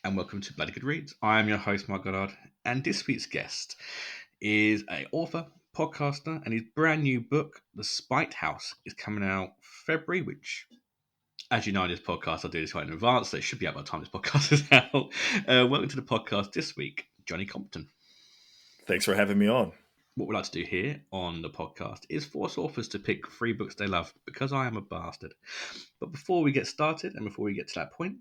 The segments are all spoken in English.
and welcome to Bloody Good Reads. I am your host, Mark Goddard, and this week's guest is an author, podcaster, and his brand new book, The Spite House, is coming out February, which, as you know, in this podcast, I do this quite in advance, so it should be out by the time this podcast is out. Welcome to the podcast this week, Johnny Compton. Thanks for having me on. What we like to do here on the podcast is force authors to pick 3 books they love, because I am a bastard. But before we get started, and before we get to that point,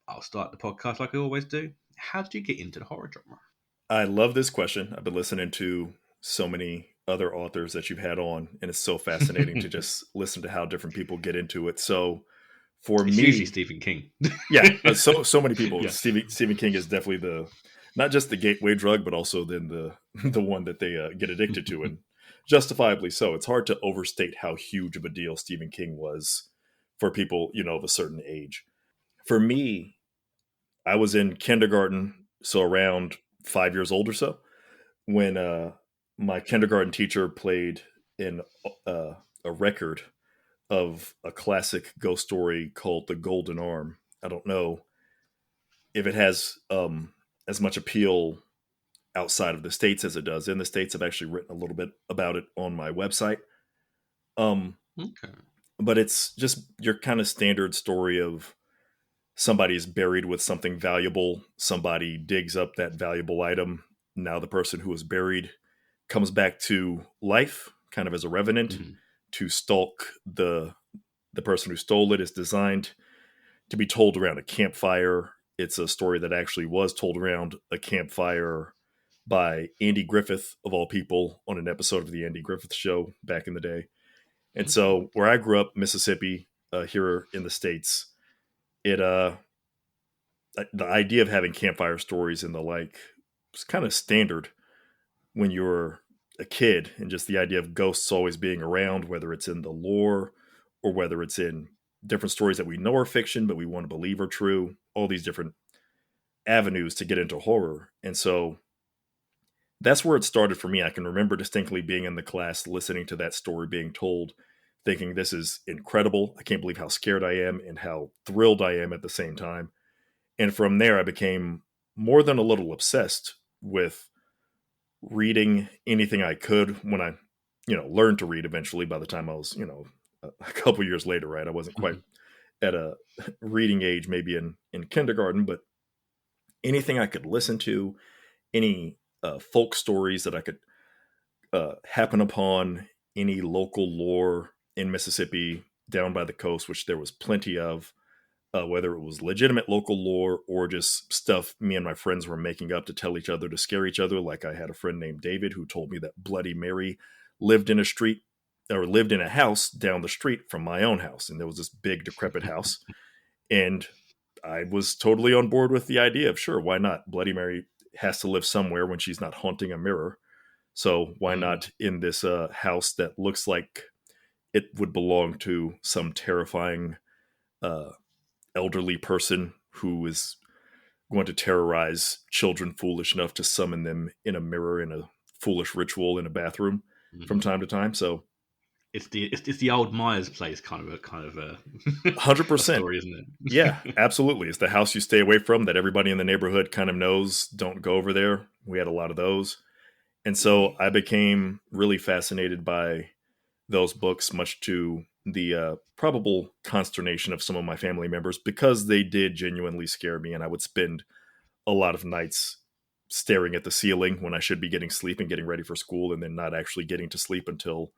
I'll start the podcast like I always do. How did you get into the horror genre? I love this question. I've been listening to so many other authors that you've had on, and it's so fascinating to just listen to how different people get into it. So for It's me, usually Stephen King. yeah, so many people. Yeah. Stephen King is definitely not just the gateway drug, but also then the one that they get addicted to, and justifiably so. It's hard to overstate how huge of a deal Stephen King was for people, of a certain age. For me, I was in kindergarten, so around 5 years old or so, when my kindergarten teacher played a record of a classic ghost story called The Golden Arm. I don't know if it has as much appeal outside of the States as it does in the States. I've actually written a little bit about it on my website. Okay. But it's just your kind of standard story of somebody's buried with something valuable. Somebody digs up that valuable item. Now the person who was buried comes back to life, kind of as a revenant, to stalk the person who stole it. It's designed to be told around a campfire. It's a story that actually was told around a campfire by Andy Griffith, of all people, on an episode of the Andy Griffith Show back in the day. And so where I grew up, Mississippi, here in the States, the idea of having campfire stories and the like was kind of standard when you were a kid, and just the idea of ghosts always being around, whether it's in the lore or whether it's in different stories that we know are fiction, but we want to believe are true, all these different avenues to get into horror. And so that's where it started for me. I can remember distinctly being in the class, listening to that story being told, thinking, this is incredible. I can't believe how scared I am and how thrilled I am at the same time. And from there, I became more than a little obsessed with reading anything I could when I, learned to read eventually. By the time I was, a couple years later, right? I wasn't quite at a reading age, maybe in kindergarten, but anything I could listen to, any folk stories that I could happen upon, any local lore in Mississippi down by the coast, which there was plenty of, whether it was legitimate local lore or just stuff me and my friends were making up to tell each other, to scare each other. Like I had a friend named David who told me that Bloody Mary lived in a house down the street from my own house. And there was this big decrepit house. And I was totally on board with the idea of, sure, why not? Bloody Mary has to live somewhere when she's not haunting a mirror. So why not in this house that looks like it would belong to some terrifying elderly person who is going to terrorize children foolish enough to summon them in a mirror in a foolish ritual in a bathroom from time to time. So it's the old Myers place kind of a 100% story, isn't it? Yeah, absolutely. It's the house you stay away from that everybody in the neighborhood kind of knows. Don't go over there. We had a lot of those. And so I became really fascinated by those books, much to the probable consternation of some of my family members, because they did genuinely scare me. And I would spend a lot of nights staring at the ceiling when I should be getting sleep and getting ready for school, and then not actually getting to sleep until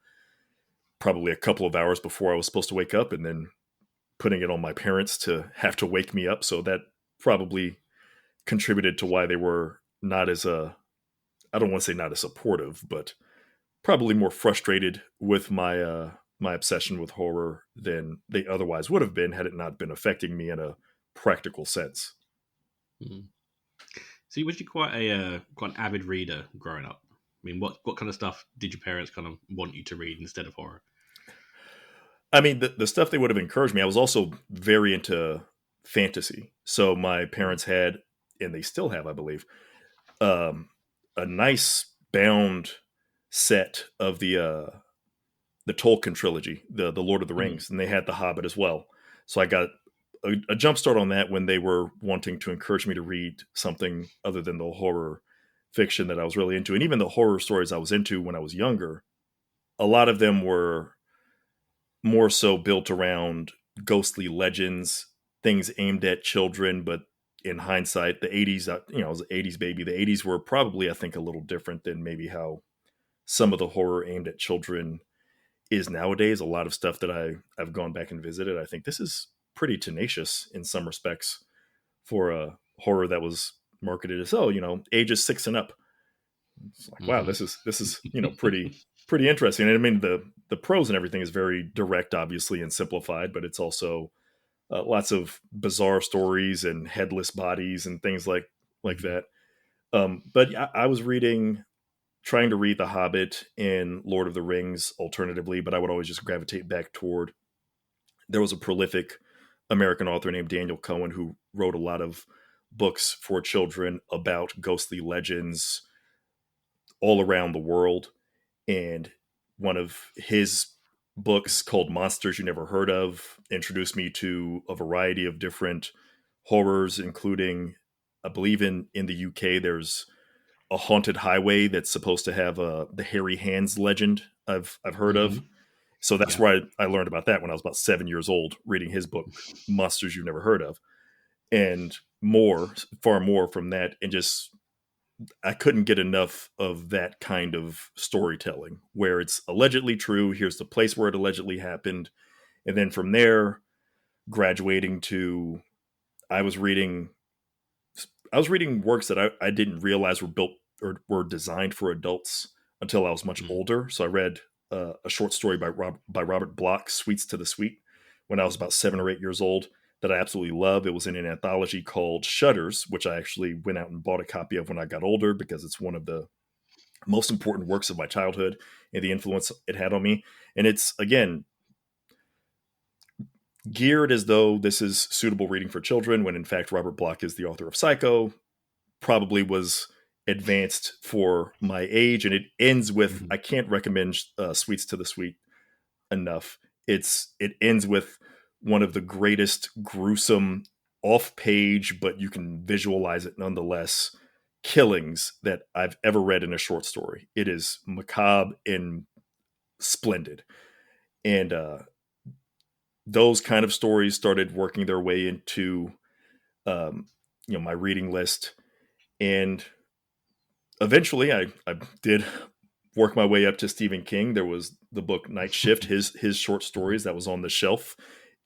probably a couple of hours before I was supposed to wake up, and then putting it on my parents to have to wake me up. So that probably contributed to why they were not as I don't want to say not as supportive, but probably more frustrated with my my obsession with horror than they otherwise would have been had it not been affecting me in a practical sense. So was you quite an avid reader growing up? I mean, what kind of stuff did your parents kind of want you to read instead of horror? I mean, the stuff they would have encouraged me. I was also very into fantasy. So my parents had, and they still have, I believe, a nice bound set of the Tolkien trilogy, the Lord of the Rings, and they had The Hobbit as well. So I got a jump start on that when they were wanting to encourage me to read something other than the horror fiction that I was really into. And even the horror stories I was into when I was younger, a lot of them were more so built around ghostly legends, things aimed at children. But in hindsight, the 80s, I was an 80s baby. The 80s were probably, I think, a little different than maybe how some of the horror aimed at children is nowadays. A lot of stuff that I've gone back and visited, I think this is pretty tenacious in some respects for a horror that was marketed as, ages 6 and up. It's like, wow, this is pretty interesting. And I mean, the prose and everything is very direct, obviously, and simplified, but it's also lots of bizarre stories and headless bodies and things like that. But I was trying to read The Hobbit and Lord of the Rings alternatively, but I would always just gravitate back toward. There was a prolific American author named Daniel Cohen who wrote a lot of books for children about ghostly legends all around the world. And one of his books, called Monsters You Never Heard Of, introduced me to a variety of different horrors, including, I believe in the UK, there's a haunted highway that's supposed to have the hairy hands legend I've heard of. So that's where I learned about that when I was about 7 years old, reading his book, Monsters You've Never Heard Of. And far more from that. And just, I couldn't get enough of that kind of storytelling where it's allegedly true. Here's the place where it allegedly happened. And then from there, graduating to, I was reading works that I didn't realize were built or were designed for adults until I was much older. So I read a short story by Robert Bloch, Sweets to the Sweet, when I was about 7 or 8 years old, that I absolutely love. It was in an anthology called Shutters, which I actually went out and bought a copy of when I got older because it's one of the most important works of my childhood and the influence it had on me. And it's, again, geared as though this is suitable reading for children, when in fact Robert Bloch is the author of Psycho, probably was advanced for my age. And it ends with, I can't recommend Sweets to the Sweet enough. It ends with one of the greatest gruesome, off-page, but you can visualize it nonetheless, killings that I've ever read in a short story. It is macabre and splendid. And those kind of stories started working their way into my reading list. And eventually I did work my way up to Stephen King. There was the book Night Shift, his short stories, that was on the shelf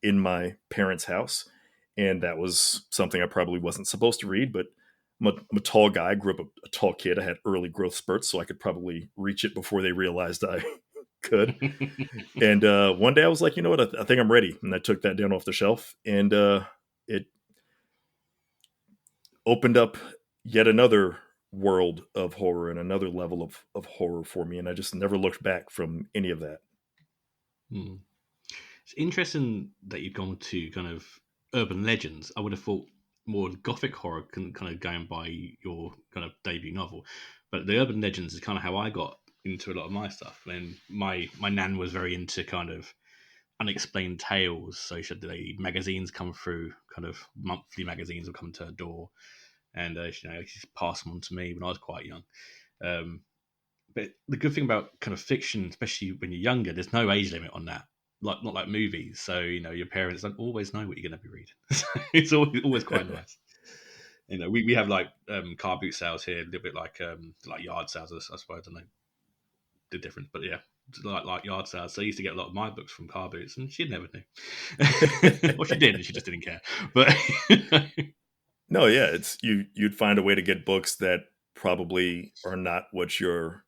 in my parents' house. And that was something I probably wasn't supposed to read, but I'm a tall guy. I grew up a tall kid. I had early growth spurts, so I could probably reach it before they realized I could. And one day I was like, you know what? I think I'm ready. And I took that down off the shelf, and it opened up yet another world of horror and another level of horror for me. And I just never looked back from any of that. It's interesting that you've gone to kind of urban legends. I would have thought more gothic horror, kind of going by your kind of debut novel, but the urban legends is kind of how I got into a lot of my stuff. And my nan was very into kind of unexplained tales, so she had the magazines come through, kind of monthly magazines would come to her door, and she passed them on to me when I was quite young. But the good thing about kind of fiction, especially when you're younger, there's no age limit on that. Like, not like movies, so your parents don't always know what you're going to be reading. So it's always quite nice. We have like car boot sales here, a little bit like yard sales, I suppose. I don't know the difference, but yeah, like yard sales. So I used to get a lot of my books from car boots, and she never knew. Well, she did, and she just didn't care. But no, yeah, it's you'd find a way to get books that probably are not what your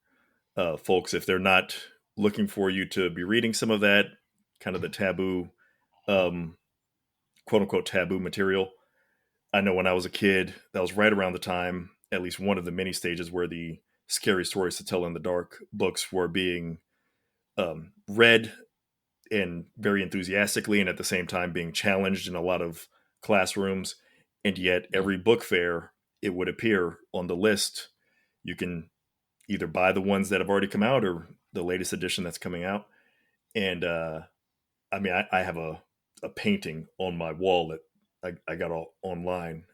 folks, if they're not looking for you to be reading some of that kind of the taboo, quote unquote taboo material. I know when I was a kid, that was right around the time, at least one of the many stages, where the Scary Stories to Tell in the Dark books were being read and very enthusiastically, and at the same time being challenged in a lot of classrooms. And yet every book fair, it would appear on the list, you can either buy the ones that have already come out or the latest edition that's coming out. And I have a painting on my wall that I got all online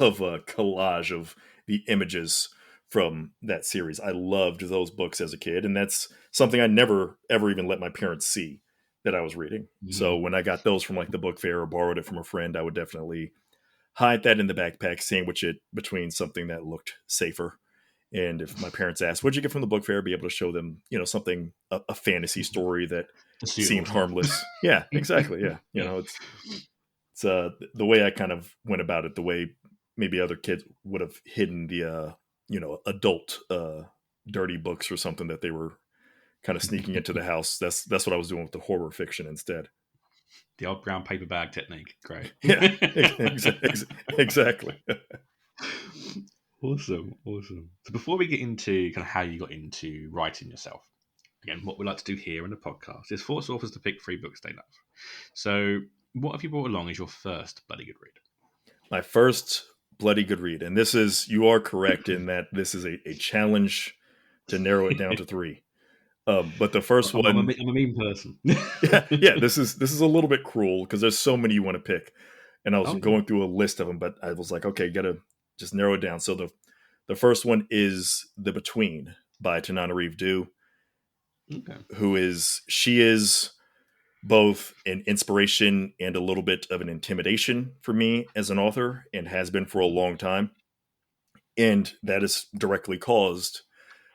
of a collage of the images from that series. I loved those books as a kid, and that's something I never ever even let my parents see that I was reading. So Mhm. when I got those from like the book fair or borrowed it from a friend, I would definitely hide that in the backpack, sandwich it between something that looked safer. And if my parents asked, "What'd you get from the book fair?" I'd be able to show them, something a fantasy story that seemed Suitable. harmless. Yeah, exactly. Yeah, it's the way I kind of went about it, the way maybe other kids would have hidden the adult dirty books or something that they were kind of sneaking into the house. That's what I was doing with the horror fiction instead. The old brown paper bag technique. Great. Yeah, exactly. Awesome, awesome. So before we get into kind of how you got into writing yourself, again, what we like to do here in the podcast is force authors to pick 3 books they love. So what have you brought along as your first bloody good read? My first bloody good read, and you are correct in that this is a challenge to narrow it down to 3. But the first one, I'm a mean person. yeah, this is a little bit cruel because there's so many you want to pick, and I was Oh, yeah. going through a list of them, but I was like, okay, gotta just narrow it down. So the first one is The Between by Tananarive Due, Okay. she is both an inspiration and a little bit of an intimidation for me as an author, and has been for a long time. And that is directly caused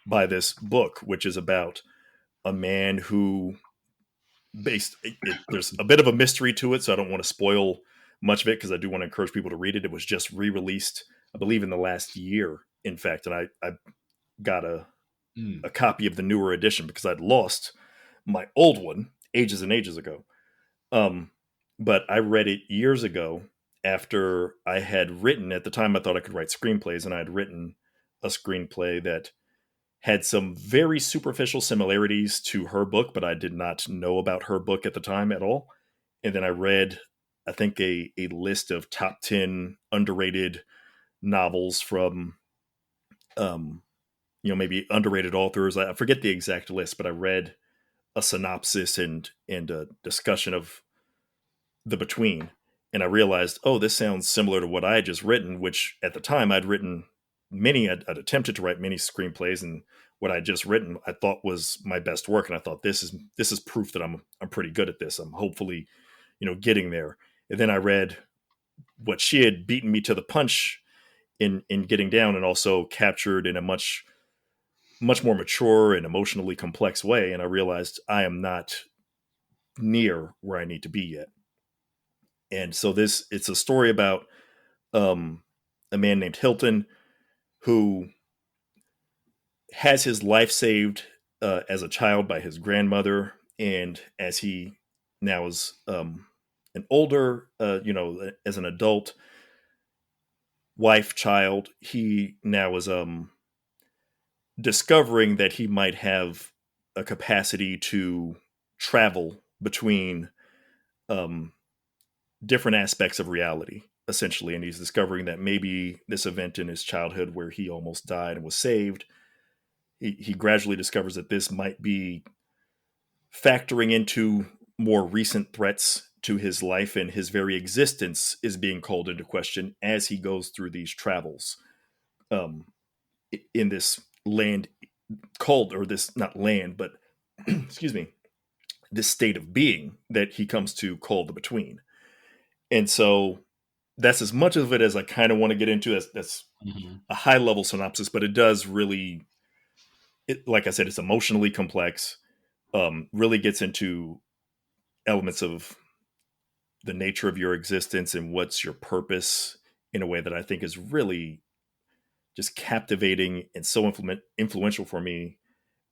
by this book, which is about a man who there's a bit of a mystery to it, so I don't want to spoil much of it because I do want to encourage people to read it. It was just re-released, I believe, in the last year, in fact, and I got Mm. a copy of the newer edition because I'd lost my old one ages and ages ago. But I read it years ago after I had written, at the time I thought I could write screenplays, and I had written a screenplay that had some very superficial similarities to her book, but I did not know about her book at the time at all. And then I read, I think, a list of top 10 underrated novels from, maybe underrated authors. I forget the exact list, but I read a synopsis and a discussion of The Between. And I realized, oh, this sounds similar to what I had just written, which at the time I'd written I'd attempted to write many screenplays, and what I'd just written I thought was my best work. And I thought, this is proof that I'm pretty good at this. I'm hopefully, getting there. And then I read what she had beaten me to the punch in getting down, and also captured in a much more mature and emotionally complex way. And I realized I am not near where I need to be yet. And so it's a story about a man named Hilton who has his life saved as a child by his grandmother, and as he now is an older, as an adult, wife, child, he now is discovering that he might have a capacity to travel between um, different aspects of reality, essentially. And he's discovering that maybe this event in his childhood where he almost died and was saved, he gradually discovers that this might be factoring into more recent threats to his life, and his very existence is being called into question as he goes through these travels um, in this land called, or this, not land, but excuse me, this state of being that he comes to call The Between. And so that's as much of it as I kind of want to get into. That's Mhm. a high level synopsis, but it does really, like I said, it's emotionally complex. Really gets into elements of the nature of your existence and what's your purpose in a way that I think is really just captivating and so influential for me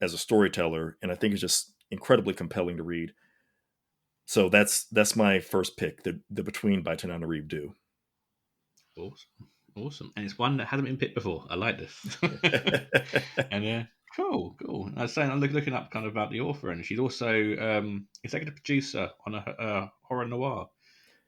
as a storyteller. And I think it's just incredibly compelling to read. So that's my first pick, the Between by Tananarive Due. Awesome. Awesome. And it's one that hasn't been picked before. I like this. And cool, cool. I was saying, I'm looking up kind of about the author, and she's also executive producer on a horror noir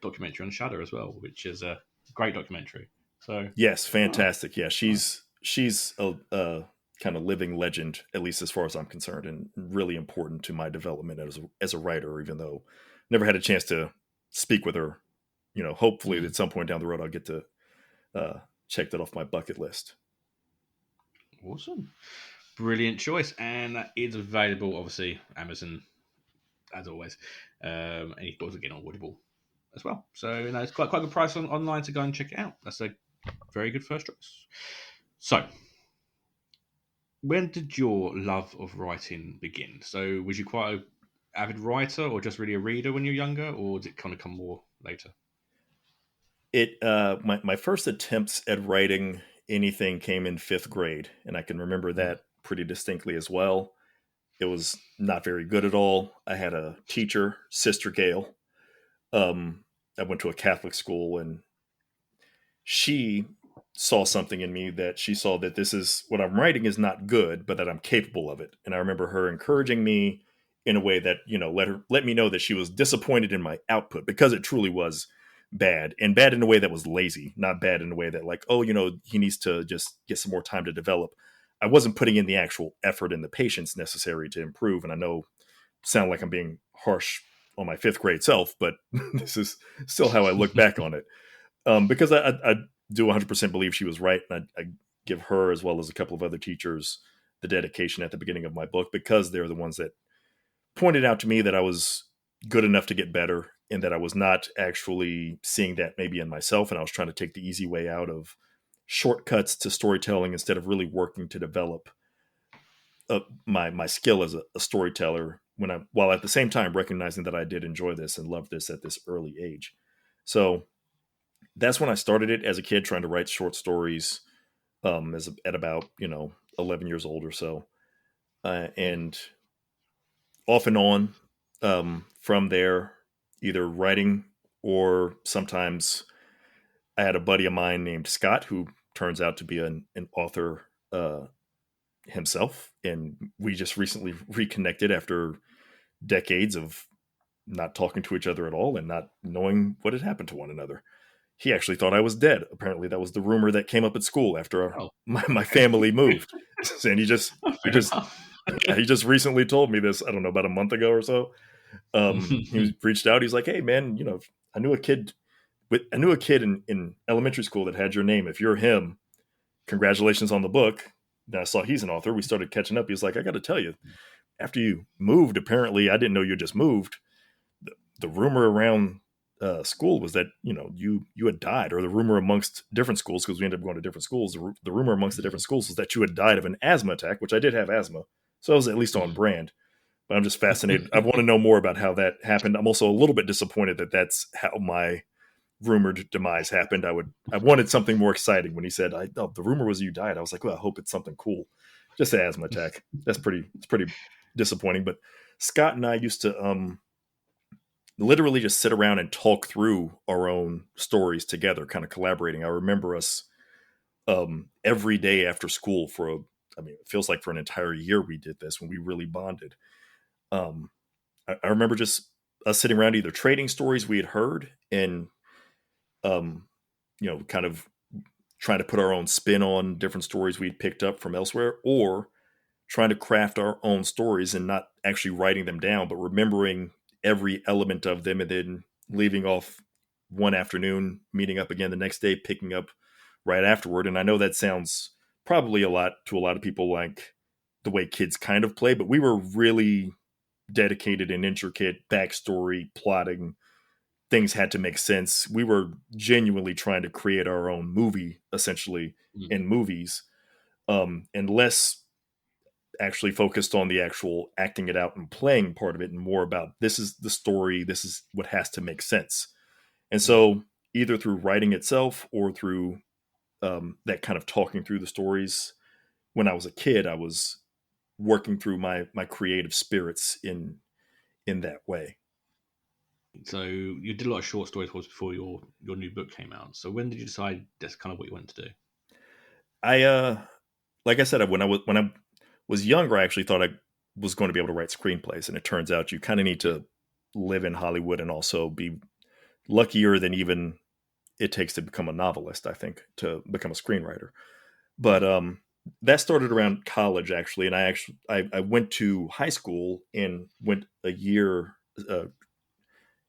documentary on Shudder as well, which is a great documentary. So, Yes, oh, fantastic. Yeah, nice. she's a kind of living legend, at least as far as I'm concerned, and really important to my development as a writer. Even though never had a chance to speak with her hopefully at some point down the road I'll get to check that off my bucket list. Awesome. Brilliant choice. And it's available, obviously, Amazon, as always. And you can also get on Audible as well. So, it's quite a good price online to go and check it out. That's a very good first choice. So, when did your love of writing begin? So, was you quite an avid writer or just really a reader when you were younger, or did it kind of come more later? My first attempts at writing anything came in fifth grade, and I can remember that pretty distinctly as well. It was not very good at all. I had a teacher, Sister Gail. I went to a Catholic school, and she saw something in me that she saw that this is what I'm writing is not good, but that I'm capable of it. And I remember her encouraging me in a way that, let me know that she was disappointed in my output because it truly was bad, and bad in a way that was lazy, not bad in a way that like, oh, he needs to just get some more time to develop. I wasn't putting in the actual effort and the patience necessary to improve. And I know sound like I'm being harsh on my fifth grade self, but this is still how I look back on it. Because I do 100% believe she was right. And I give her, as well as a couple of other teachers, the dedication at the beginning of my book, because they're the ones that pointed out to me that I was good enough to get better, and that I was not actually seeing that maybe in myself. And I was trying to take the easy way out of shortcuts to storytelling instead of really working to develop my skill as a storyteller, while at the same time recognizing that I did enjoy this and love this at this early age. So that's when I started it as a kid, trying to write short stories, at about 11 years old or so, and off and on from there, either writing, or sometimes I had a buddy of mine named Scott who turns out to be an author himself, and we just recently reconnected after decades of not talking to each other at all and not knowing what had happened to one another. He actually thought I was dead. Apparently, that was the rumor that came up at school after my family moved. And he just recently told me this. I don't know, about a month ago or so. He reached out. He's like, "Hey, man, I knew a kid in elementary school that had your name. If you're him, congratulations on the book." Then I saw he's an author. We started catching up. He was like, "I got to tell you, after you moved, apparently I didn't know you just moved. The rumor around school was that you had died, or the rumor amongst different schools, because we ended up going to different schools. The rumor amongst the different schools was that you had died of an asthma attack," which I did have asthma, so I was at least on brand. But I'm just fascinated. I want to know more about how that happened. I'm also a little bit disappointed that that's how my rumored demise happened. I wanted something more exciting. When he said, the rumor was you died, I was like, well, I hope it's something cool. Just an asthma attack. It's pretty disappointing. But Scott and I used to literally just sit around and talk through our own stories together, kind of collaborating. I remember us every day after school it feels like for an entire year we did this, when we really bonded. I remember just us sitting around either trading stories we had heard and kind of trying to put our own spin on different stories we'd picked up from elsewhere, or trying to craft our own stories and not actually writing them down, but remembering every element of them, and then leaving off one afternoon, meeting up again the next day, picking up right afterward. And I know that sounds probably a lot of people like the way kids kind of play, but we were really dedicated and intricate backstory plotting. Things had to make sense. We were genuinely trying to create our own movie, essentially, in movies, and less actually focused on the actual acting it out and playing part of it, and more about, this is the story, this is what has to make sense. And so either through writing itself, or through that kind of talking through the stories, when I was a kid, I was working through my creative spirits in that way. So you did a lot of short stories before your new book came out. So when did you decide that's kind of what you wanted to do? Like I said, when I was younger, I actually thought I was going to be able to write screenplays, and it turns out you kind of need to live in Hollywood and also be luckier than even it takes to become a novelist, I think, to become a screenwriter. But that started around college, actually, and I went to high school and went a year,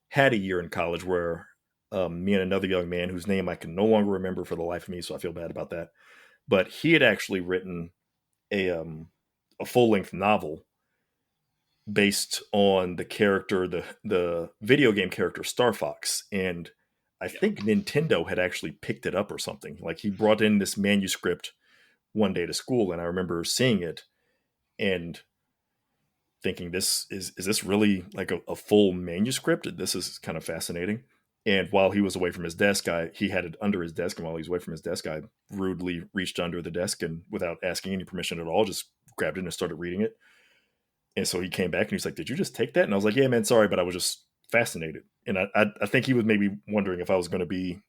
had a year in college where me and another young man whose name I can no longer remember for the life of me, so I feel bad about that. But he had actually written a full length novel based on the character, the video game character Star Fox, and I Yeah. think Nintendo had actually picked it up or something. Like he brought in this manuscript one day to school, and I remember seeing it and thinking, "This is this really like a full manuscript? This is kind of fascinating." And while he was away from his desk, he had it under his desk, and while he was away from his desk, I rudely reached under the desk and, without asking any permission at all, just grabbed it and started reading it. And so he came back and he's like, "Did you just take that?" And I was like, "Yeah, man, sorry, but I was just fascinated." And I think he was maybe wondering if I was going to be,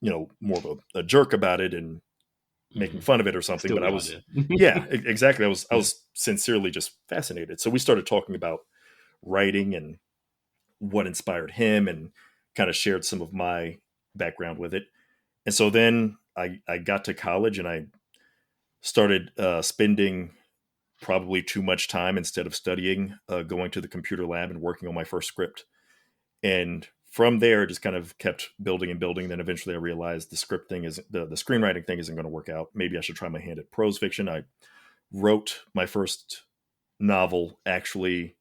more of a jerk about it and making fun of it or something. Still But I the was, idea. yeah, exactly. I Yeah. was sincerely just fascinated. So we started talking about writing and what inspired him, and kind of shared some of my background with it. And so then I got to college and I started spending probably too much time, instead of studying, going to the computer lab and working on my first script. And from there, it just kind of kept building and building. Then eventually I realized the script thing is the screenwriting thing isn't going to work out. Maybe I should try my hand at prose fiction. I wrote my first novel, actually.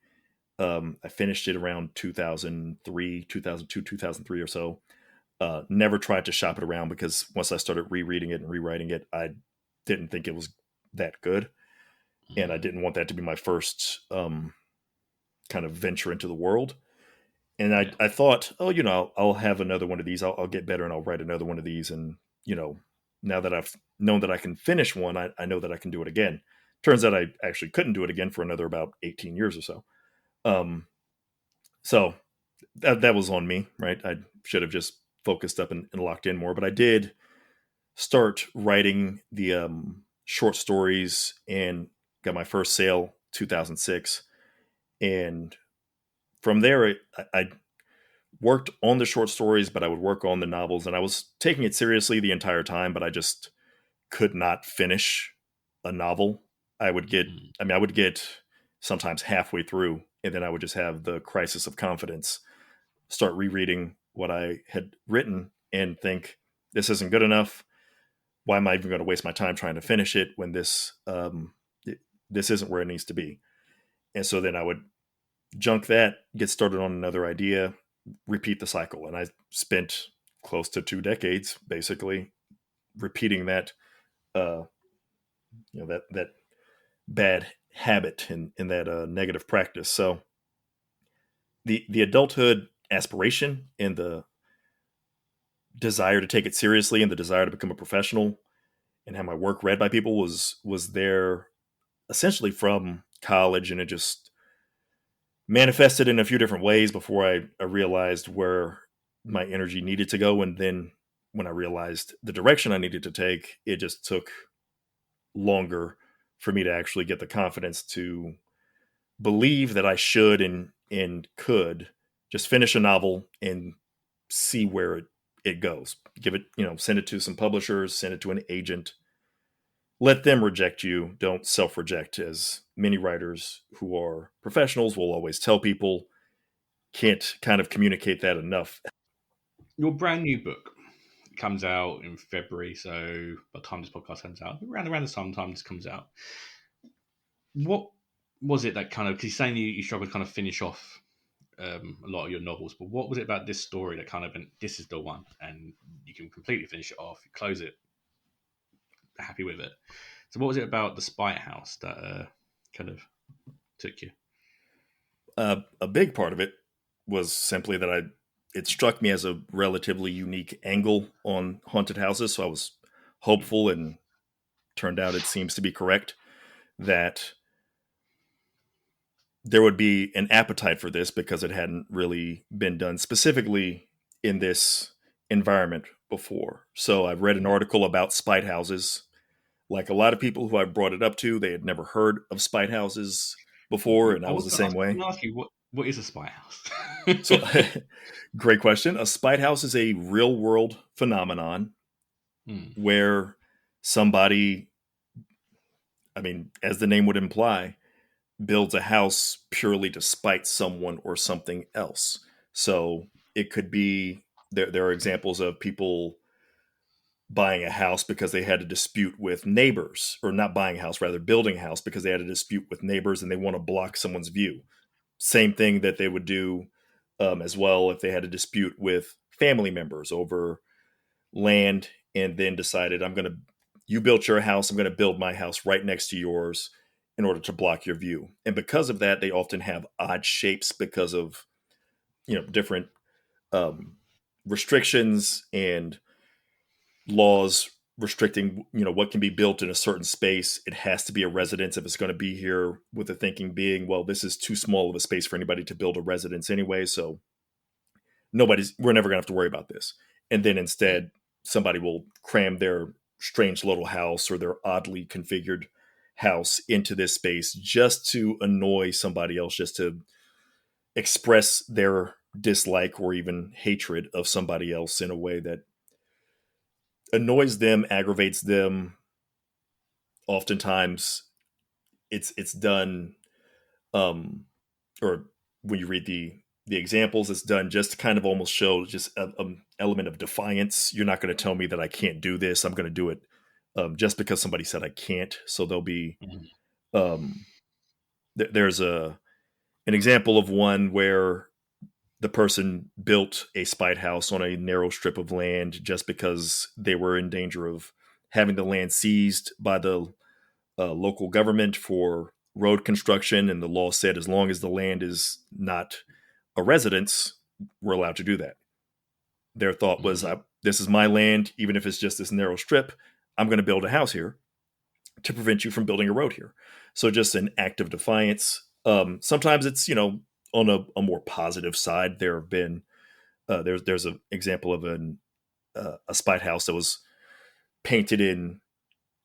I finished it around 2003, 2002, 2003 or so. Never tried to shop it around because once I started rereading it and rewriting it, I didn't think it was that good. And I didn't want that to be my first kind of venture into the world. And Yeah. I thought, oh, I'll have another one of these. I'll get better and I'll write another one of these. And, now that I've known that I can finish one, I know that I can do it again. Turns out I actually couldn't do it again for another about 18 years or so. Um, so that was on me, right? I should have just focused up and locked in more. But I did start writing the short stories and got my first sale 2006. And from there, I worked on the short stories, but I would work on the novels, and I was taking it seriously the entire time, but I just could not finish a novel. I would get, Mm. I mean, I would get sometimes halfway through, and then I would just have the crisis of confidence, start rereading what I had written and think, this isn't good enough. Why am I even going to waste my time trying to finish it when this isn't where it needs to be? And so then I would junk that, get started on another idea, repeat the cycle. And I spent close to 2 decades basically repeating that, uh, that bad habit in that negative practice. So the adulthood aspiration and the desire to take it seriously and the desire to become a professional and have my work read by people was there essentially from college, and it just manifested in a few different ways before I realized where my energy needed to go. And then when I realized the direction I needed to take, it just took longer for me to actually get the confidence to believe that I should and could just finish a novel and see where it goes. Give it, send it to some publishers, send it to an agent, let them reject you. Don't self reject, as many writers who are professionals will always tell people. Can't kind of communicate that enough. Your brand new book comes out in February, so by the time this podcast comes out, around the same time this comes out, what was it that kind of, because you're saying you struggled to kind of finish off a lot of your novels, but what was it about this story that kind of went, this is the one, and you can completely finish it off, you close it, happy with it? So what was it about the Spite House that kind of took you? A big part of it was simply that it struck me as a relatively unique angle on haunted houses. So I was hopeful, and turned out it seems to be correct, that there would be an appetite for this because it hadn't really been done specifically in this environment before. So I've read an article about spite houses. Like a lot of people who I brought it up to, they had never heard of spite houses before, and I was the same I was way. going to ask you, what is a Spite House? So, great question. A spite house is a real world phenomenon Hmm. where somebody, I mean, as the name would imply, builds a house purely to spite someone or something else. So it could be There are examples of people buying a house because they had a dispute with neighbors, or not buying a house, rather building a house because they had a dispute with neighbors and they want to block someone's view. Same thing that they would do as well if they had a dispute with family members over land, and then decided, you built your house, I'm going to build my house right next to yours in order to block your view. And because of that, they often have odd shapes because of, different um, restrictions and laws restricting, what can be built in a certain space. It has to be a residence if it's going to be here, with the thinking being, well, this is too small of a space for anybody to build a residence anyway, so we're never going to have to worry about this. And then instead, somebody will cram their strange little house or their oddly configured house into this space just to annoy somebody else, just to express their dislike or even hatred of somebody else in a way that annoys them, aggravates them. Oftentimes it's done, or when you read the examples, it's done just to kind of almost show just an element of defiance. You're not going to tell me that I can't do this. I'm going to do it just because somebody said I can't. So there'll be there's an example of one where the person built a spite house on a narrow strip of land just because they were in danger of having the land seized by the local government for road construction. And the law said, as long as the land is not a residence, we're allowed to do that. Their thought was, this is my land, even if it's just this narrow strip, I'm going to build a house here to prevent you from building a road here. So just an act of defiance. Sometimes it's, on a more positive side. There have been, there's an example of a spite house that was painted in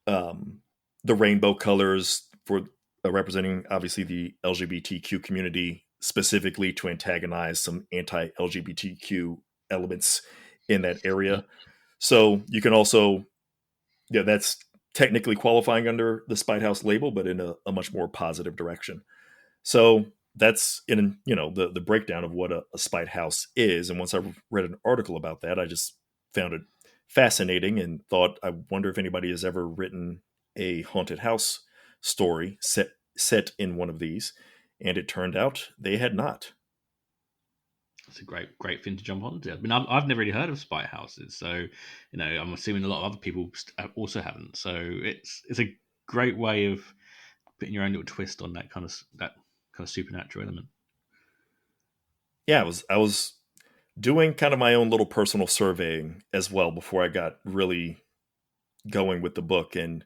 the rainbow colors for representing, obviously, the LGBTQ community, specifically to antagonize some anti-LGBTQ elements in that area. So you can also, that's technically qualifying under the Spite House label, but in a much more positive direction. So that's in, the breakdown of what a Spite House is. And once I read an article about that, I just found it fascinating and thought, I wonder if anybody has ever written a haunted house story set in one of these. And it turned out they had not. It's a great thing to jump onto. I mean, I've never really heard of spy houses, so I'm assuming a lot of other people also haven't. So it's a great way of putting your own little twist on that kind of supernatural element. Yeah, I was doing kind of my own little personal surveying as well before I got really going with the book, and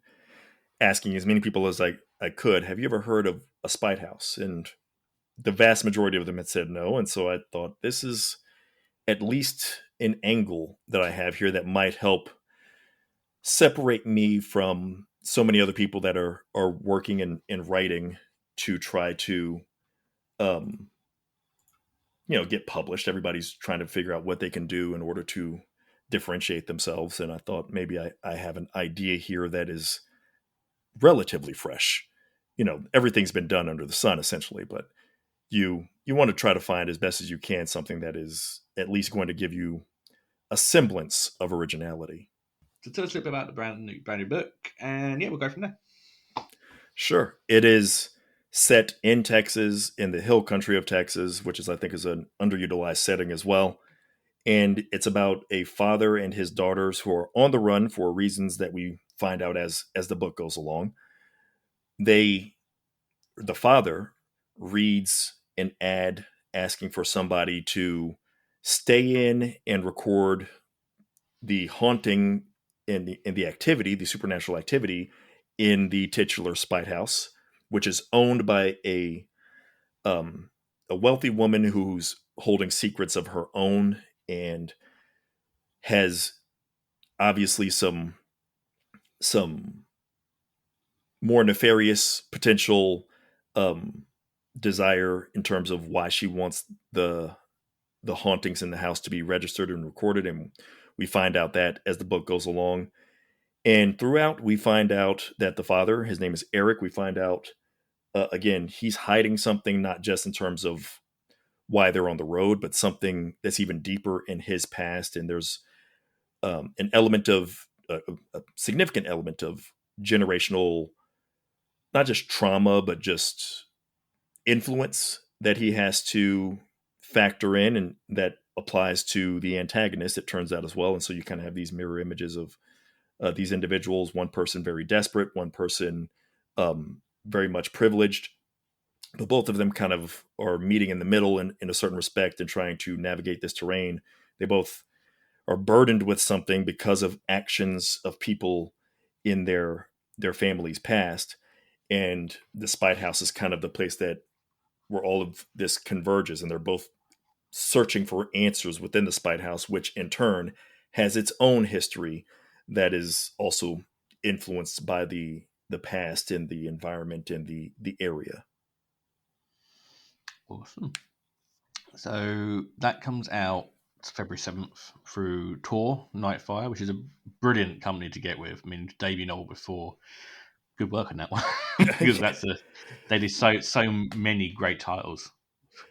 asking as many people as I could, have you ever heard of a spite house? And the vast majority of them had said no. And so I thought, this is at least an angle that I have here that might help separate me from so many other people that are working in writing to try to get published. Everybody's trying to figure out what they can do in order to differentiate themselves. And I thought, maybe I have an idea here that is relatively fresh. Everything's been done under the sun, essentially, but you want to try to find, as best as you can, something that is at least going to give you a semblance of originality. So tell us a little bit about the brand new book, and we'll go from there. Sure. It is set in Texas, in the hill country of Texas, which I think is an underutilized setting as well. And it's about a father and his daughters who are on the run for reasons that we find out as the book goes along. The father reads an ad asking for somebody to stay in and record the haunting and the activity, the supernatural activity, in the titular spite house, which is owned by a wealthy woman who's holding secrets of her own and has obviously some more nefarious potential desire in terms of why she wants the hauntings in the house to be registered and recorded. And we find out that as the book goes along. And throughout, we find out that the father, his name is Eric, we find out, again, he's hiding something, not just in terms of why they're on the road, but something that's even deeper in his past. And there's an element of a significant element of generational, not just trauma, but just influence that he has to factor in, and that applies to the antagonist, it turns out, as well. And so you kind of have these mirror images of these individuals, one person very desperate, one person very much privileged, but both of them kind of are meeting in the middle in a certain respect and trying to navigate this terrain. They both are burdened with something because of actions of people in their family's past. And the Spite House is kind of the place that where all of this converges, and they're both searching for answers within the Spite House, which in turn has its own history that is also influenced by the past and the environment and the area. Awesome. So that comes out February 7th through Tor Nightfire, which is a brilliant company to get with. I mean, debut novel before. Good work on that one. Because they did so many great titles,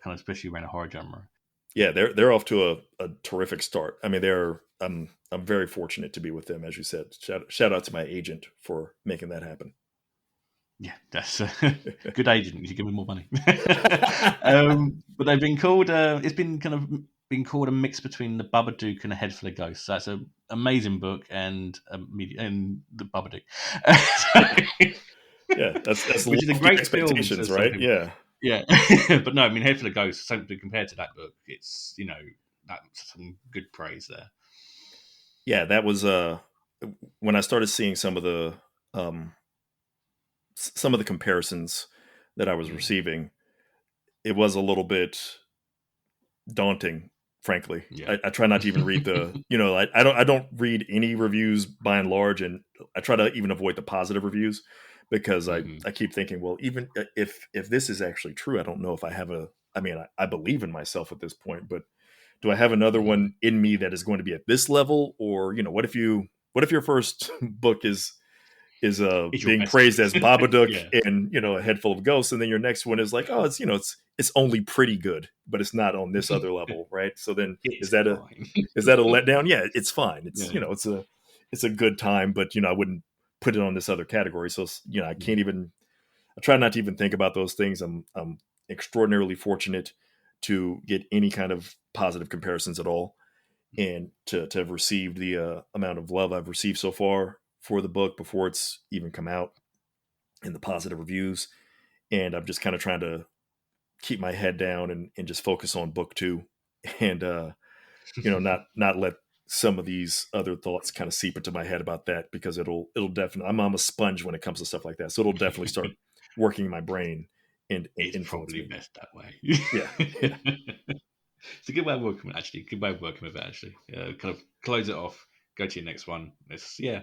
kind of especially around a horror genre. Yeah, they're off to a terrific start. I mean, I'm very fortunate to be with them, as you said. Shout out to my agent for making that happen. Yeah, that's a good agent. You should give me more money. But they've been called. It's been kind of been called a mix between the Babadook and a Head Full of Ghosts. So that's an amazing book, and the Babadook. Yeah, that's which is a great expectations, film, right? Yeah. Yeah, but no, I mean, Head Full of Ghosts. Something compared to that book, it's that's some good praise there. Yeah, that was when I started seeing some of the comparisons that I was receiving, it was a little bit daunting, frankly. Yeah. I try not to even read the, I don't read any reviews by and large, and I try to even avoid the positive reviews because I keep thinking, well, even if this is actually true, I don't know if I have I believe in myself at this point, but do I have another one in me that is going to be at this level? Or, what if your first book is being praised as Babadook yeah. and a Head Full of Ghosts, and then your next one is like, oh, it's only pretty good, but it's not on this other level, right? So then is that a letdown? Yeah, it's fine. It's it's a good time, but I wouldn't put it on this other category. So I can't even. I try not to even think about those things. I'm extraordinarily fortunate to get any kind of positive comparisons at all, and to have received the amount of love I've received so far for the book before it's even come out, and the positive reviews. And I'm just kind of trying to keep my head down and just focus on book 2, and not let some of these other thoughts kind of seep into my head about that, because it'll definitely, I'm a sponge when it comes to stuff like that, so it'll definitely start working my brain and it's influence probably me. best that way. Yeah. It's a good way of working with it, actually. Good way of working with it, actually. Kind of close it off, go to your next one. It's a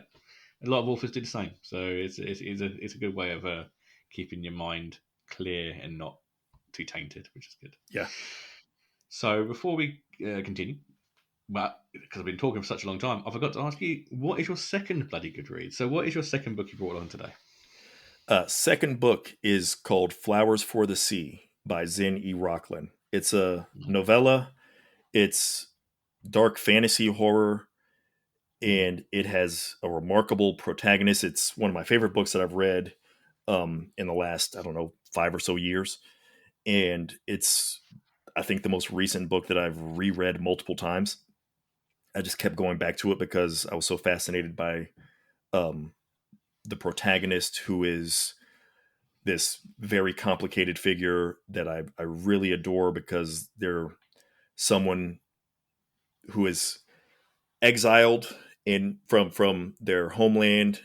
lot of authors do the same, so it's a good way of keeping your mind clear and not too tainted, which is good. Yeah. So before we continue, but because I've been talking for such a long time, I forgot to ask you, what is your second bloody good read? So what is your second book you brought along today? Second book is called Flowers for the Sea by Zen E. Rocklin. It's a novella. It's dark fantasy horror, and it has a remarkable protagonist. It's one of my favorite books that I've read in the last, 5 or so years. And it's, I think, the most recent book that I've reread multiple times. I just kept going back to it because I was so fascinated by the protagonist, who is this very complicated figure that I really adore, because they're someone who is exiled from their homeland,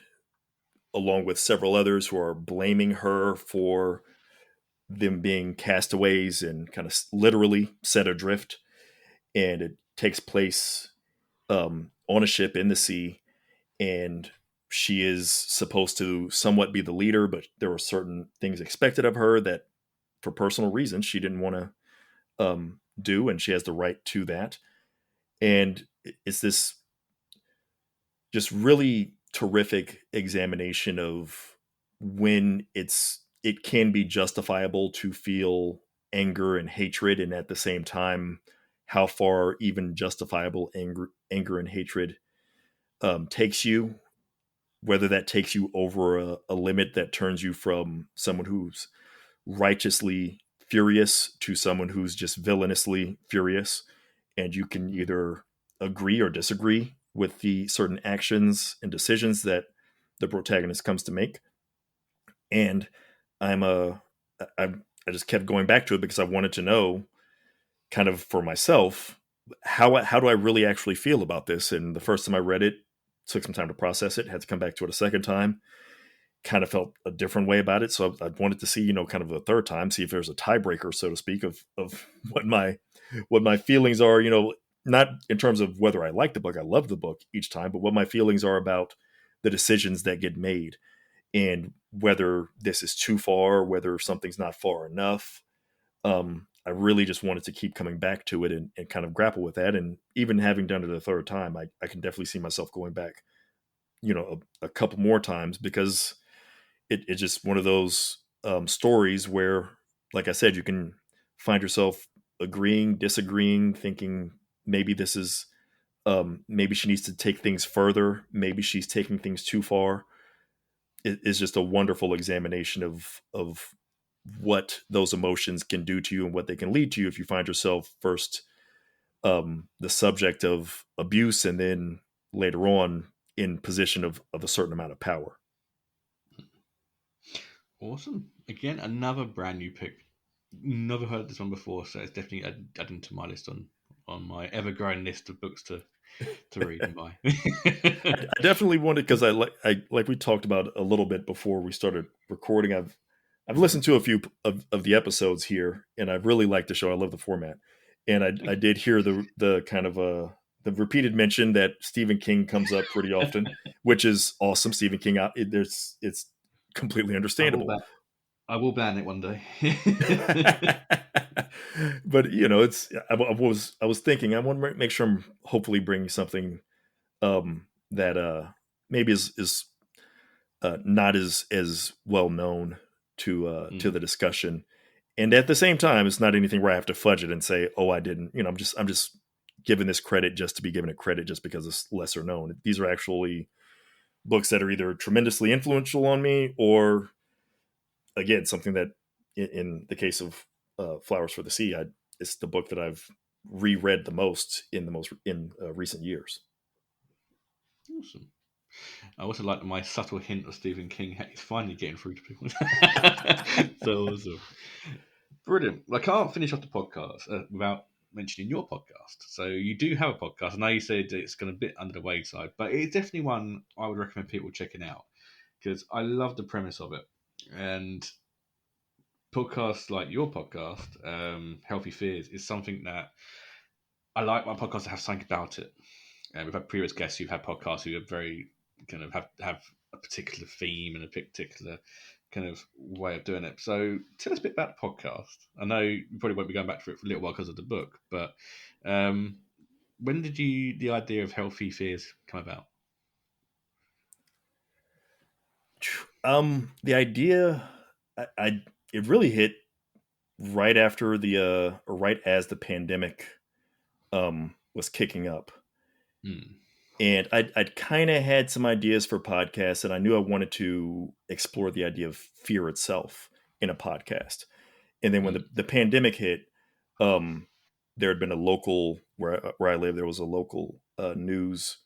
along with several others who are blaming her for them being castaways and kind of literally set adrift. And it takes place on a ship in the sea, and she is supposed to somewhat be the leader, but there were certain things expected of her that, for personal reasons, she didn't want to do, and she has the right to that. And it's this just really terrific examination of when it can be justifiable to feel anger and hatred, and at the same time, how far even justifiable anger and hatred takes you, whether that takes you over a limit that turns you from someone who's righteously furious to someone who's just villainously furious. And you can either agree or disagree with the certain actions and decisions that the protagonist comes to make. And I'm a, I just kept going back to it because I wanted to know, kind of for myself, how do I really actually feel about this? And the first time I read it, took some time to process it, had to come back to it a second time, kind of felt a different way about it. So I wanted to see, kind of a third time, see if there's a tiebreaker, so to speak, of what my feelings are, not in terms of whether I like the book, I love the book each time, but what my feelings are about the decisions that get made, and whether this is too far, whether something's not far enough. I really just wanted to keep coming back to it and kind of grapple with that. And even having done it a third time, I can definitely see myself going back, a couple more times, because it's just one of those stories where, like I said, you can find yourself agreeing, disagreeing, thinking maybe this is, maybe she needs to take things further. Maybe she's taking things too far. It is just a wonderful examination of what those emotions can do to you and what they can lead to you if you find yourself first the subject of abuse, and then later on in position of a certain amount of power. Awesome. Again, another brand new pick. Never heard of this one before, so it's definitely adding to my list on my ever-growing list of books to read and buy. I definitely wanted, because I like we talked about a little bit before we started recording. I've listened to a few of the episodes here, and I really like the show. I love the format, and I did hear the kind of the repeated mention that Stephen King comes up pretty often, which is awesome. Stephen King, it's completely understandable. I will ban it one day. But I was thinking, I want to make sure I'm hopefully bringing something that maybe is not as well known to the discussion, and at the same time, it's not anything where I have to fudge it and say, oh, I didn't. I'm just giving this credit just to be giving it credit, just because it's lesser known. These are actually books that are either tremendously influential on me, or again, something that, in the case of Flowers for the Sea, it's the book that I've reread the most in recent years. Awesome. I also like my subtle hint of Stephen King. He's finally getting through to people. So awesome. Brilliant. Well, I can't finish off the podcast without mentioning your podcast. So you do have a podcast. I know you said it's going a bit under the wayside, but it's definitely one I would recommend people checking out, because I love the premise of it. And podcasts like your podcast, Healthy Fears, is something that I like my podcast to have something about it. And we've had previous guests who've had podcasts who are very kind of have a particular theme and a particular kind of way of doing it. So tell us a bit about the podcast. I know you probably won't be going back to it for a little while because of the book, but when did the idea of Healthy Fears come about? The idea, it really hit right after or right as the pandemic was kicking up. And I'd kind of had some ideas for podcasts, and I knew I wanted to explore the idea of fear itself in a podcast. And then when the pandemic hit, there had been a local, where I live, there was a local news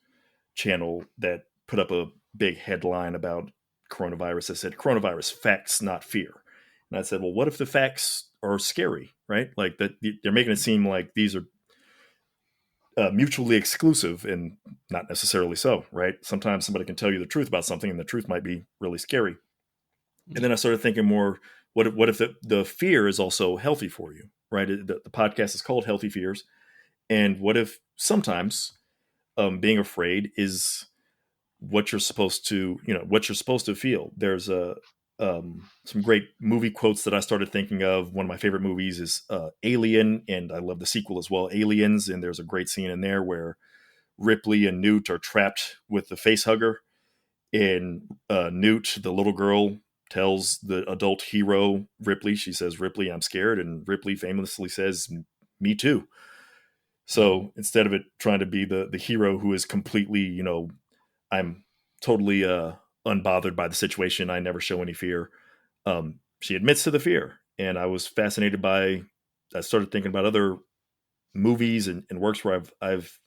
channel that put up a big headline about coronavirus that said, "Coronavirus facts, not fear." And I said, well, what if the facts are scary, right? Like that they're making it seem like these are mutually exclusive, and not necessarily so, right? Sometimes somebody can tell you the truth about something, and the truth might be really scary. And then I started thinking more, what if the fear is also healthy for you, right? The podcast is called Healthy Fears. And what if sometimes being afraid is what you're supposed to, feel? There's some great movie quotes that I started thinking of. One of my favorite movies is Alien, and I love the sequel as well, Aliens. And there's a great scene in there where Ripley and Newt are trapped with the face hugger, and Newt, the little girl, tells the adult hero, Ripley, she says, Ripley, I'm scared. And Ripley famously says, me too. So instead of it trying to be the hero who is completely, I'm totally unbothered by the situation, I never show any fear. She admits to the fear. And I was fascinated I started thinking about other movies and works where I've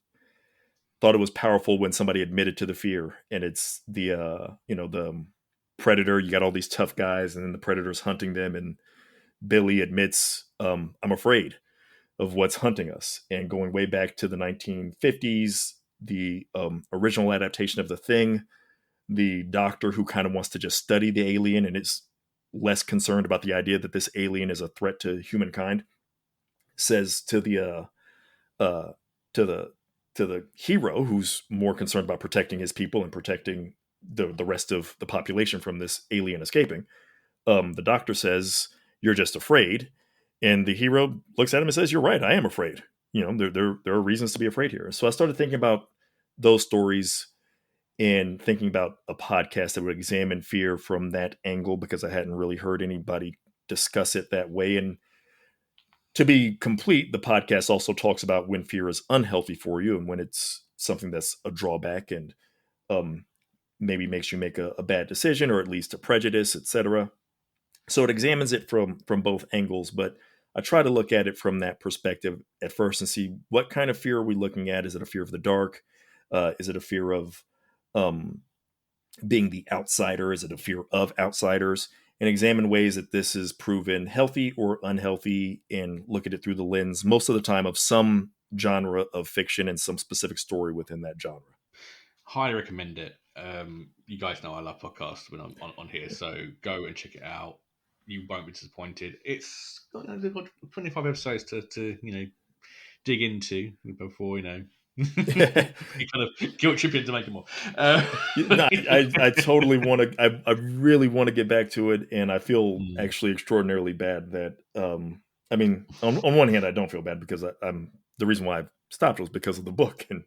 thought it was powerful when somebody admitted to the fear. And it's the predator. You got all these tough guys, and then the predator's hunting them, and Billy admits, I'm afraid of what's hunting us. And going way back to the 1950s, the original adaptation of The Thing, the doctor who kind of wants to just study the alien and is less concerned about the idea that this alien is a threat to humankind, says to the to the hero, who's more concerned about protecting his people and protecting the rest of the population from this alien escaping. The doctor says, "You're just afraid," and the hero looks at him and says, "You're right. I am afraid. There are reasons to be afraid here." So I started thinking about those stories and thinking about a podcast that would examine fear from that angle, because I hadn't really heard anybody discuss it that way. And to be complete, the podcast also talks about when fear is unhealthy for you and when it's something that's a drawback and maybe makes you make a bad decision or at least a prejudice, etc. So it examines it from both angles, but I try to look at it from that perspective at first and see what kind of fear are we looking at. Is it a fear of the dark? Is it a fear of being the outsider? Is it a fear of outsiders? And examine ways that this is proven healthy or unhealthy, and look at it through the lens, most of the time, of some genre of fiction and some specific story within that genre. Highly recommend it. You guys know I love podcasts when I'm on here, so go and check it out. You won't be disappointed. It's got 25 episodes to dig into before you kind of guilt trip into making more. I totally want to. I really want to get back to it, and I feel actually extraordinarily bad that. I mean, on one hand, I don't feel bad because I'm the reason why I stopped was because of the book, and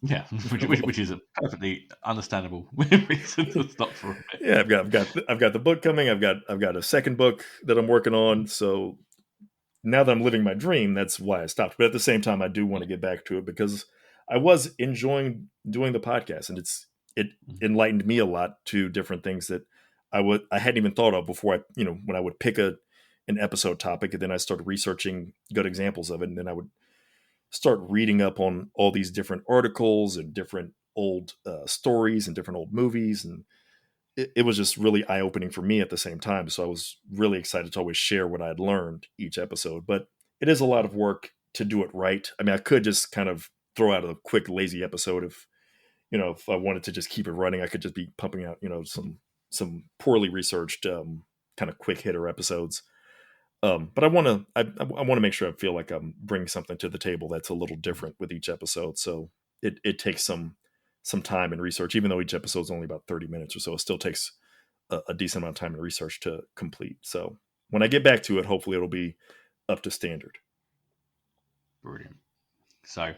yeah, which is a perfectly understandable reason to stop for a bit. Yeah, I've got the book coming. I've got a second book that I'm working on. So now that I'm living my dream, that's why I stopped. But at the same time, I do want to get back to it because I was enjoying doing the podcast, and it enlightened me a lot to different things that I hadn't even thought of before. When I would pick an episode topic, and then I started researching good examples of it, and then I would start reading up on all these different articles and different old stories and different old movies, and it was just really eye-opening for me at the same time. So I was really excited to always share what I had learned each episode. But it is a lot of work to do it right. I mean, I could just kind of throw out a quick, lazy episode if I wanted to just keep it running. I could just be pumping out, some poorly researched kind of quick hitter episodes. But I want to make sure I feel like I'm bringing something to the table that's a little different with each episode. So it takes some time and research, even though each episode is only about 30 minutes or so. It still takes a decent amount of time and research to complete. So when I get back to it, hopefully it'll be up to standard. Brilliant. So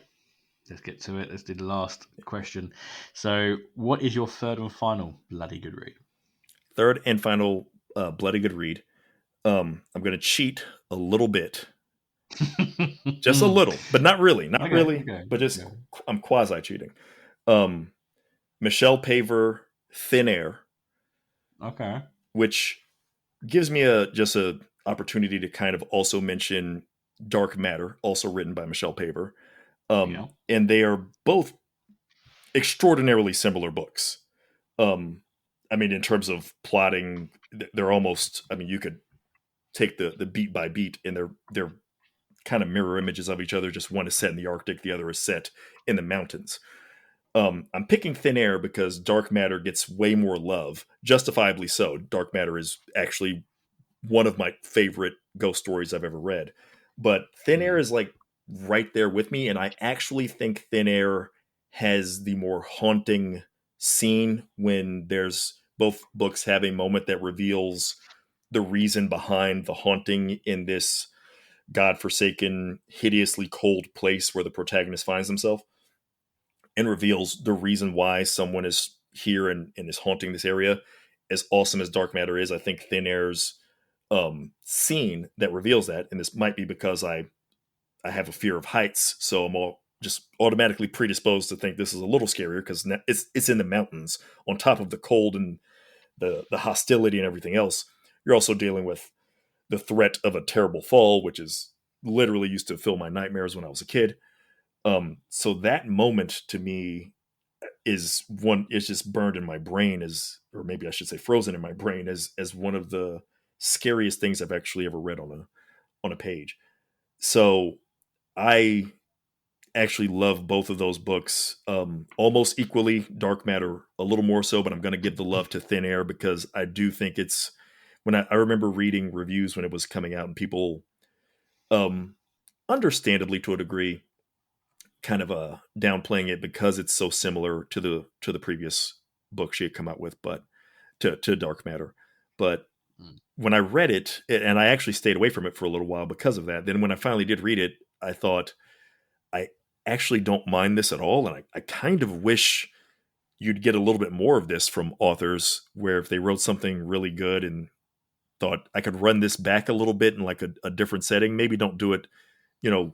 let's get to it. Let's do the last question. So what is your third and final bloody good read? Third and final bloody good read. I'm going to cheat a little bit. Just a little, but not really. But just I'm quasi cheating. Michelle Paver, Thin Air. Okay. Which gives me just a opportunity to kind of also mention Dark Matter, also written by Michelle Paver. And they are both extraordinarily similar books. I mean, in terms of plotting, they're almost, you could take the beat by beat, and they're kind of mirror images of each other. Just one is set in the Arctic, the other is set in the mountains. I'm picking Thin Air because Dark Matter gets way more love, justifiably so. Dark Matter is actually one of my favorite ghost stories I've ever read. But Thin Air is like right there with me, and I actually think Thin Air has the more haunting scene when there's both books have a moment that reveals the reason behind the haunting in this godforsaken, hideously cold place where the protagonist finds himself, and reveals the reason why someone is here and is haunting this area. as awesome as dark matter is, I think Thin Air's scene that reveals that, and this might be because I have a fear of heights, so I'm all just automatically predisposed to think this is a little scarier because it's in the mountains on top of the cold and the hostility and everything else. You're also dealing with the threat of a terrible fall, which is literally used to fill my nightmares when I was a kid. So that moment to me is one, it's just burned in my brain as, or maybe I should say frozen in my brain as one of the scariest things I've actually ever read on a page. So I actually love both of those books almost equally. Dark Matter a little more so, but I'm going to give the love to Thin Air because I do think it's, when I remember reading reviews when it was coming out and people um, understandably to a degree kind of downplaying it because it's so similar to the previous book she had come out with, but to Dark Matter. But when I read it, and I actually stayed away from it for a little while because of that, then when I finally did read it, I thought, I actually don't mind this at all. And I kind of wish you'd get a little bit more of this from authors where if they wrote something really good and thought I could run this back a little bit in like a different setting, maybe don't do it,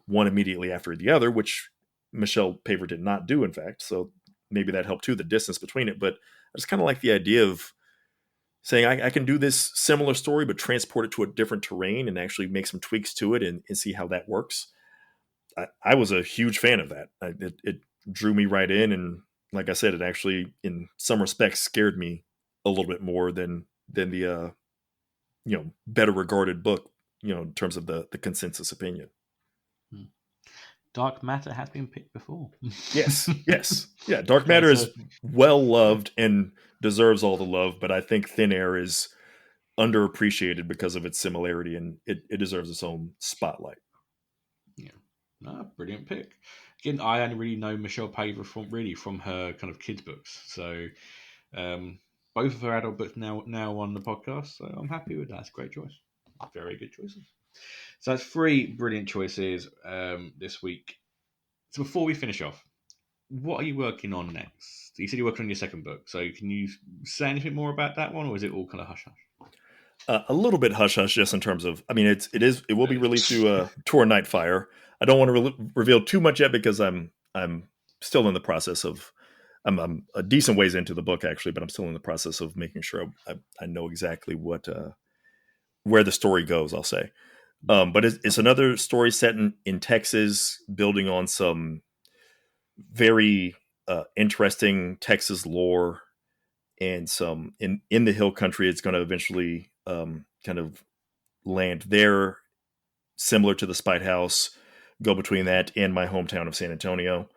one immediately after the other, which Michelle Paver did not do, in fact. So maybe that helped too, the distance between it. But I just kind of like the idea of saying I can do this similar story, but transport it to a different terrain and actually make some tweaks to it and see how that works. I was a huge fan of that. It drew me right in. And like I said, it actually, in some respects, scared me a little bit more than the, better regarded book, in terms of the consensus opinion. Dark Matter has been picked before. Yes. Yeah, Dark Matter is well loved and deserves all the love, but I think Thin Air is underappreciated because of its similarity, and it deserves its own spotlight. Yeah, brilliant pick. Again, I only really know Michelle Paver from her kind of kids books. So both of her adult books now on the podcast. So I'm happy with that. It's a great choice. Very good choices. So that's 3 brilliant choices this week. So before we finish off, what are you working on next? You said you're working on your second book. So can you say anything more about that one, or is it all kind of hush hush? A little bit hush hush, just in terms of, I mean, it will be released through Tor Nightfire. I don't want to reveal too much yet because I'm still in the process of, I'm a decent ways into the book actually, but I'm still in the process of making sure I know exactly what where the story goes, I'll say. But it's another story set in Texas, building on some very interesting Texas lore and some in the hill country. It's going to eventually kind of land there, similar to the Spite House, go between that and my hometown of San Antonio.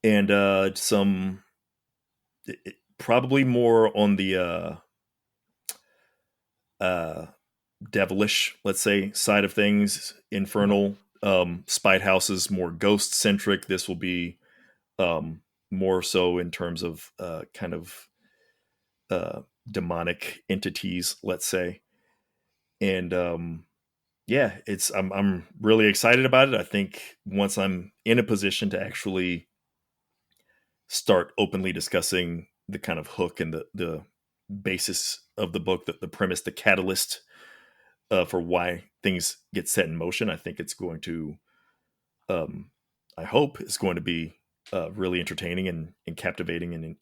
And some probably more on the devilish, let's say, side of things. Infernal. Spite House is more ghost centric. This will be more so in terms of kind of demonic entities, let's say. And yeah, I'm really excited about it. I think once I'm in a position to actually start openly discussing the kind of hook and the basis of the book, the premise, the catalyst for why things get set in motion, I think it's going to, I hope it's going to be really entertaining and captivating and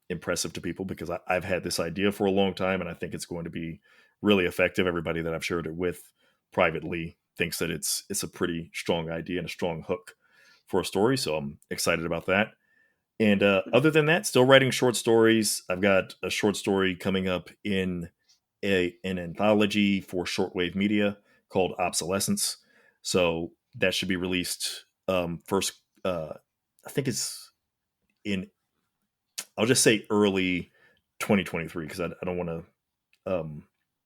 impressive to people, because I've had this idea for a long time and I think it's going to be really effective. Everybody that I've shared it with privately thinks that it's a pretty strong idea and a strong hook for a story. So I'm excited about that. And other than that, still writing short stories. I've got a short story coming up in an anthology for shortwave media called Obsolescence. So that should be released first. I think it's in, I'll just say early 2023, because I don't want to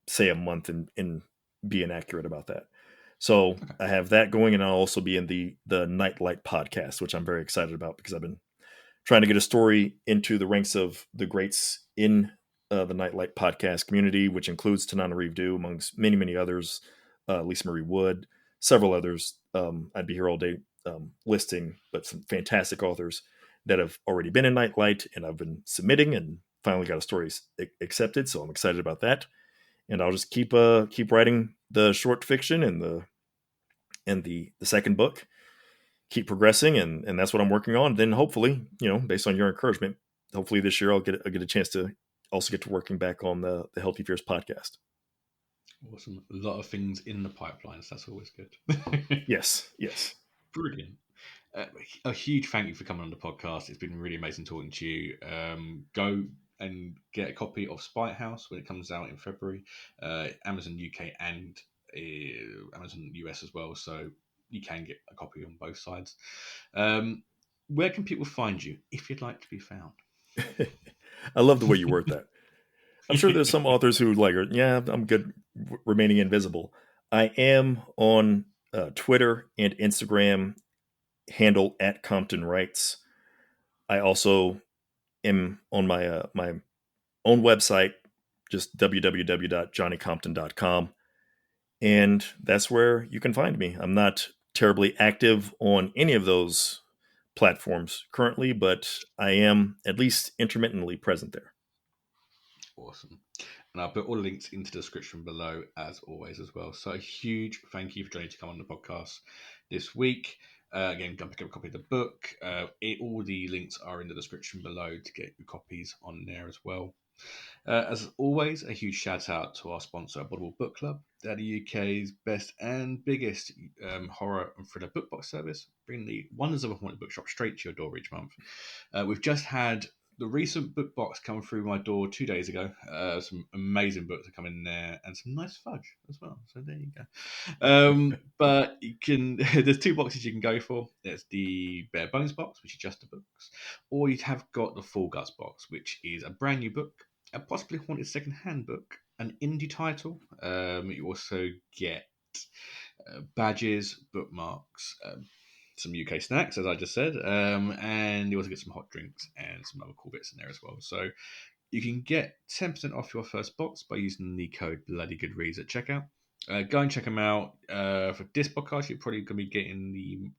say a month and be inaccurate about that. So okay. I have that going, and I'll also be in the Nightlight podcast, which I'm very excited about because I've been trying to get a story into the ranks of the greats in the Nightlight podcast community, which includes Tanana Reeve Dew, amongst many, many others, Lisa Marie Wood, several others. I'd be here all day listing, but some fantastic authors that have already been in Nightlight and I've been submitting, and finally got a story accepted, so I'm excited about that. And I'll just keep writing the short fiction and the second book, keep progressing, and that's what I'm working on. Then hopefully, based on your encouragement, hopefully this year I'll get a chance to also get to working back on the Healthy Fears podcast. Awesome. A lot of things in the pipeline, so that's always good. Yes. Brilliant. A huge thank you for coming on the podcast. It's been really amazing talking to you. Go and get a copy of Spite House when it comes out in February. Amazon UK and Amazon US as well, so you can get a copy on both sides. Where can people find you if you'd like to be found? I love the way you word that. I'm sure there's some authors who I'm good remaining invisible. I am on Twitter and Instagram, handle @ComptonWrites. I also am on my my own website, just www.johnnycompton.com. And that's where you can find me. I'm not terribly active on any of those platforms currently, but I am at least intermittently present there. Awesome. And I'll put all the links into the description below as always as well. So a huge thank you for joining to come on the podcast this week. Again, go and pick up a copy of the book. All the links are in the description below to get your copies on there as well. As always, a huge shout out to our sponsor, Audible Book Club. They're the UK's best and biggest horror and thriller book box service, bringing the wonders of a haunted bookshop straight to your door each month. We've just had the recent book box come through my door 2 days ago. Some amazing books are coming there, and some nice fudge as well. So there you go. But you can. There's 2 boxes you can go for. There's the Bare Bones box, which is just the books, or you have got the Full Guts box, which is a brand new book, a possibly haunted second-hand book, an indie title. You also get badges, bookmarks, some UK snacks, as I just said, and you also get some hot drinks and some other cool bits in there as well. So you can get 10% off your first box by using the code BloodyGoodReads at checkout. Go and check them out. For this podcast, you're probably going to be getting the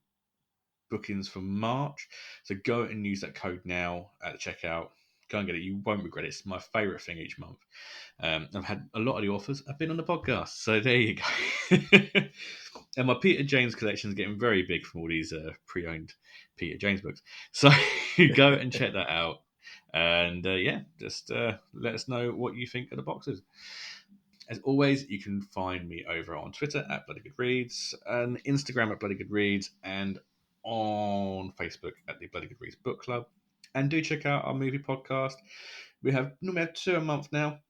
bookings for March. So go and use that code now at the checkout. Go and get it. You won't regret it. It's my favourite thing each month. I've had a lot of the authors. I've been on the podcast. So there you go. And my Peter James collection is getting very big from all these pre-owned Peter James books. So go and check that out. And just let us know what you think of the boxes. As always, you can find me over on Twitter at BloodyGoodReads, and Instagram at BloodyGoodReads, and on Facebook at the Bloody Good Reads Book Club. And do check out our movie podcast. We normally have 2 a month now.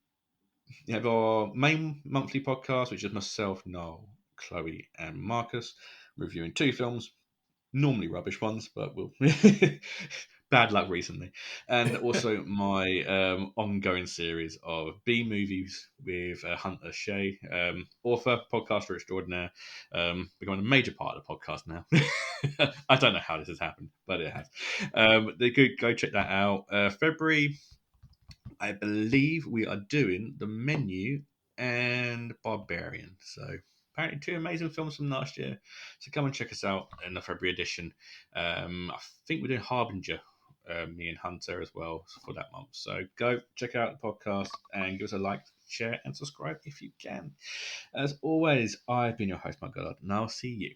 We have our main monthly podcast, which is myself, Noel, Chloe, and Marcus, reviewing 2 films. Normally rubbish ones, but we'll bad luck recently. And also my ongoing series of B movies with Hunter Shea, author, podcaster extraordinaire, becoming a major part of the podcast now. I don't know how this has happened, but it has. They could go check that out. February, I believe we are doing The Menu and Barbarian. So apparently 2 amazing films from last year. So come and check us out in the February edition. I think we're doing Harbinger, me and Hunter as well for that month. So go check out the podcast and give us a like, share, and subscribe if you can. As always, I've been your host, my God, and I'll see you